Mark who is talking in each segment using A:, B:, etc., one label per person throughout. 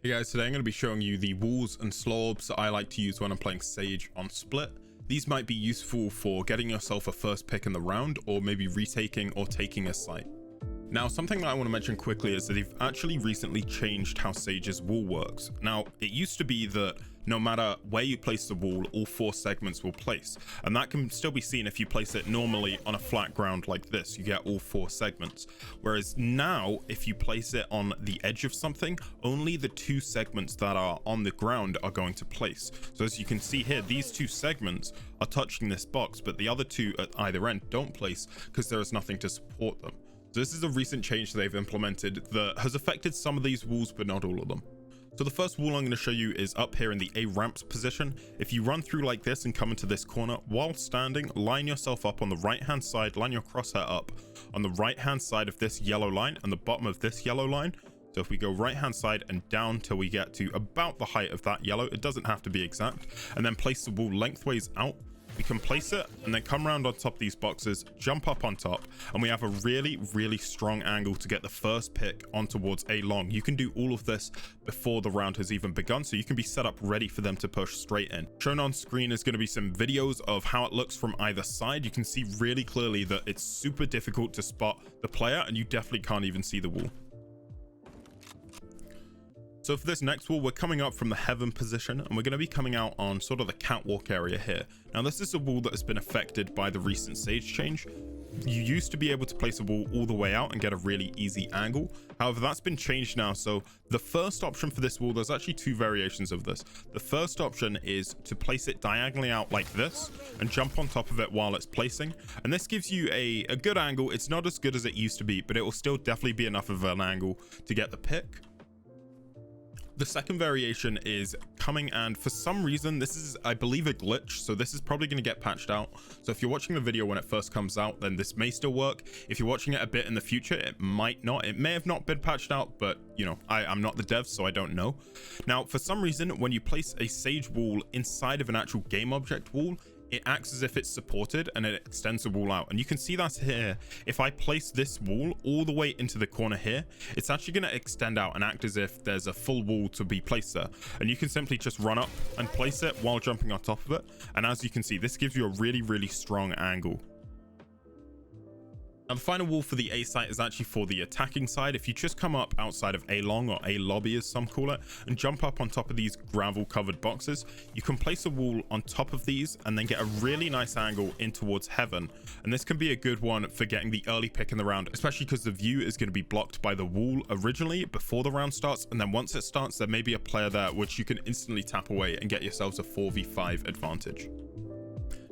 A: Hey guys, today I'm going to be showing you the walls and slopes that I like to use when I'm playing Sage on Split. These might be useful for getting yourself a first pick in the round, or maybe retaking or taking a site. Now, something that I want to mention quickly is that they've actually recently changed how Sage's wall works. Now, it used to be that no matter where you place the wall, all 4 segments will place, and that can still be seen if you place it normally on a flat ground like this. You get all 4 segments, whereas now if you place it on the edge of something, only the 2 segments that are on the ground are going to place. So as you can see here, these 2 segments are touching this box, but the other 2 at either end don't place because there is nothing to support them. So this is a recent change they've implemented that has affected some of these walls, but not all of them. So the first wall I'm going to show you is up here in the A ramps position. If you run through like this and come into this corner, while standing, line yourself up on the right hand side, line your crosshair up on the right hand side of this yellow line and the bottom of this yellow line. So if we go right hand side and down till we get to about the height of that yellow, it doesn't have to be exact, and then place the wall lengthways out. We can place it and then come around on top of these boxes, jump up on top, and we have a really strong angle to get the first pick on towards A long. You can do all of this before the round has even begun, so you can be set up ready for them to push straight in. Shown on screen is going to be some videos of how it looks from either side. You can see really clearly that it's super difficult to spot the player, and you definitely can't even see the wall. So for this next wall, we're coming up from the heaven position, and we're going to be coming out on sort of the catwalk area here. Now this is a wall that has been affected by the recent Sage change. You used to be able to place a wall all the way out and get a really easy angle. However, that's been changed now. So the first option for this wall, there's actually 2 variations of this. The first option is to place it diagonally out like this and jump on top of it while it's placing. And this gives you a good angle. It's not as good as it used to be, but it will still definitely be enough of an angle to get the pick. The second variation is coming, and for some reason this is, I believe, a glitch, so this is probably going to get patched out. So if you're watching the video when it first comes out, then this may still work. If you're watching it a bit in the future, it might not. It may have not been patched out, but you know, I'm not the dev, so I don't know. Now for some reason, when you place a Sage wall inside of an actual game object wall, it acts as if it's supported and it extends the wall out. And you can see that here. If I place this wall all the way into the corner here, it's actually going to extend out and act as if there's a full wall to be placed there. And you can simply just run up and place it while jumping on top of it. And as you can see, this gives you a really strong angle. Now the final wall for the A site is actually for the attacking side. If you just come up outside of A long, or A lobby as some call it, and jump up on top of these gravel covered boxes, you can place a wall on top of these and then get a really nice angle in towards heaven. And this can be a good one for getting the early pick in the round, especially because the view is going to be blocked by the wall originally before the round starts, and then once it starts there may be a player there which you can instantly tap away and get yourselves a 4v5 advantage.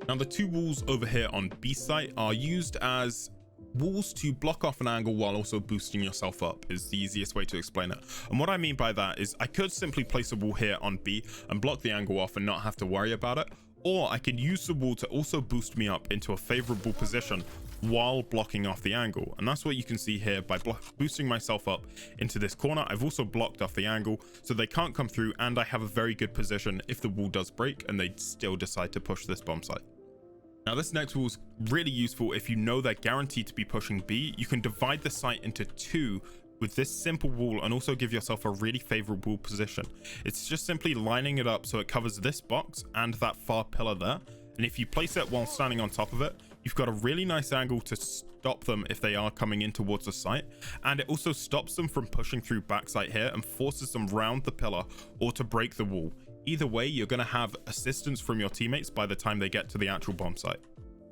A: Now the 2 walls over here on B site are used as walls to block off an angle while also boosting yourself up, is the easiest way to explain it. And what I mean by that is I could simply place a wall here on B and block the angle off and not have to worry about it, or I could use the wall to also boost me up into a favorable position while blocking off the angle. And that's what you can see here. By boosting myself up into this corner, I've also blocked off the angle so they can't come through, and I have a very good position if the wall does break and they still decide to push this bomb site. Now this next wall is really useful if you know they're guaranteed to be pushing B. You can divide the site into 2 with this simple wall and also give yourself a really favorable position. It's just simply lining it up so it covers this box and that far pillar there. And if you place it while standing on top of it, you've got a really nice angle to stop them if they are coming in towards the site. And it also stops them from pushing through backside here and forces them round the pillar or to break the wall. Either way, you're going to have assistance from your teammates by the time they get to the actual bomb site.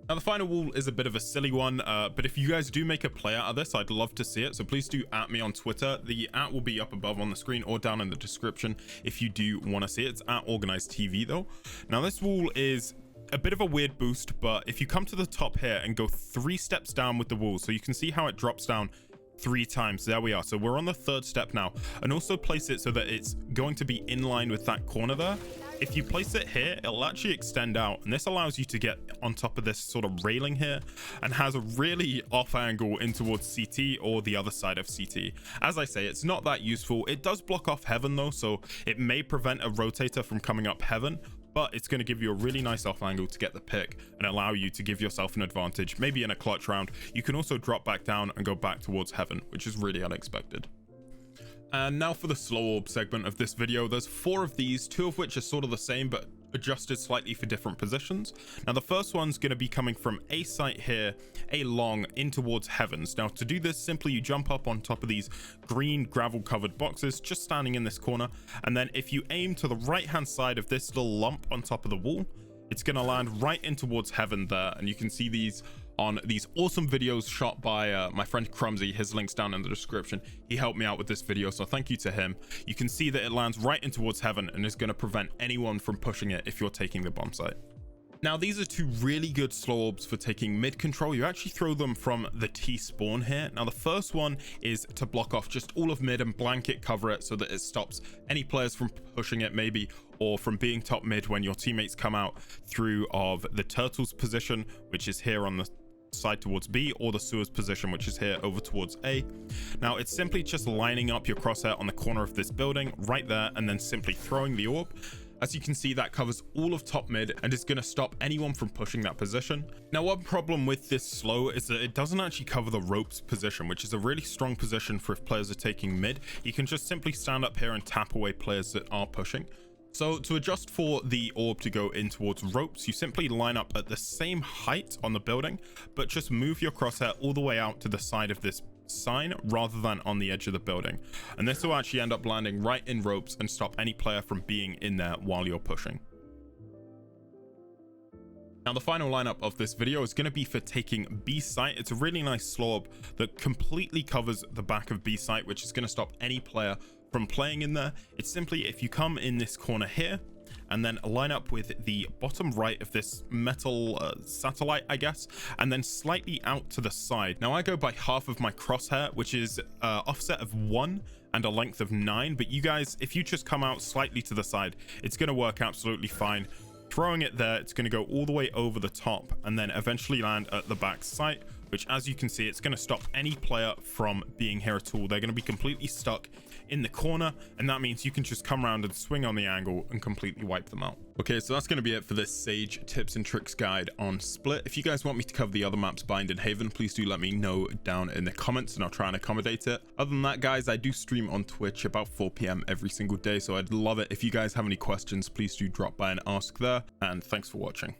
A: Now the final wall is a bit of a silly one, but if you guys do make a play out of this, I'd love to see it. So please do @ me on Twitter. The @ will be up above on the screen or down in the description if you do want to see it. It's @ OrganisedTV though. Now this wall is a bit of a weird boost, but if you come to the top here and go 3 steps down with the wall, so you can see how it drops down 3 times. There we are. So we're on the 3rd step now, and also place it so that it's going to be in line with that corner there. If you place it here, it'll actually extend out, and this allows you to get on top of this sort of railing here and has a really off angle in towards CT or the other side of CT. As I say, it's not that useful. It does block off heaven though, so it may prevent a rotator from coming up heaven, but it's going to give you a really nice off angle to get the pick and allow you to give yourself an advantage. Maybe in a clutch round, you can also drop back down and go back towards heaven, which is really unexpected. And now for the slow orb segment of this video. There's 4 of these, 2 of which are sort of the same but adjusted slightly for different positions. Now the first one's going to be coming from A site here, A long, in towards heavens. Now to do this, simply you jump up on top of these green gravel covered boxes just standing in this corner, and then if you aim to the right hand side of this little lump on top of the wall, it's going to land right in towards heaven there. And you can see these on these awesome videos shot by my friend Crumsy. His link's down in the description. He helped me out with this video, so thank you to him. You can see that it lands right in towards heaven and is going to prevent anyone from pushing it if you're taking the bomb site. Now these are 2 really good slow orbs for taking mid control. You actually throw them from the T spawn here. Now the first one is to block off just all of mid and blanket cover it so that it stops any players from pushing it maybe, or from being top mid when your teammates come out through of the turtles position, which is here on the side towards B, or the sewers position, which is here over towards A. Now it's simply just lining up your crosshair on the corner of this building right there and then simply throwing the orb. As you can see, that covers all of top mid and is going to stop anyone from pushing that position. Now one problem with this slow is that it doesn't actually cover the ropes position, which is a really strong position for if players are taking mid. You can just simply stand up here and tap away players that are pushing. So to adjust for the orb to go in towards ropes, you simply line up at the same height on the building, but just move your crosshair all the way out to the side of this sign rather than on the edge of the building. And this will actually end up landing right in ropes and stop any player from being in there while you're pushing. Now the final lineup of this video is going to be for taking B site. It's a really nice slow orb that completely covers the back of B site, which is going to stop any player from playing in there. It's simply if you come in this corner here and then line up with the bottom right of this metal satellite, I guess, and then slightly out to the side. Now I go by half of my crosshair, which is offset of 1 and a length of 9, but you guys, if you just come out slightly to the side, it's going to work absolutely fine. Throwing it there, it's going to go all the way over the top and then eventually land at the back site, which, as you can see, it's going to stop any player from being here at all. They're going to be completely stuck in the corner, and that means you can just come around and swing on the angle and completely wipe them out. Okay, so that's going to be it for this Sage tips and tricks guide on Split. If you guys want me to cover the other maps, Bind and Haven, please do let me know down in the comments and I'll try and accommodate it. Other than that, guys, I do stream on Twitch about 4 p.m. every single day, so I'd love it if you guys have any questions, please do drop by and ask there, and thanks for watching.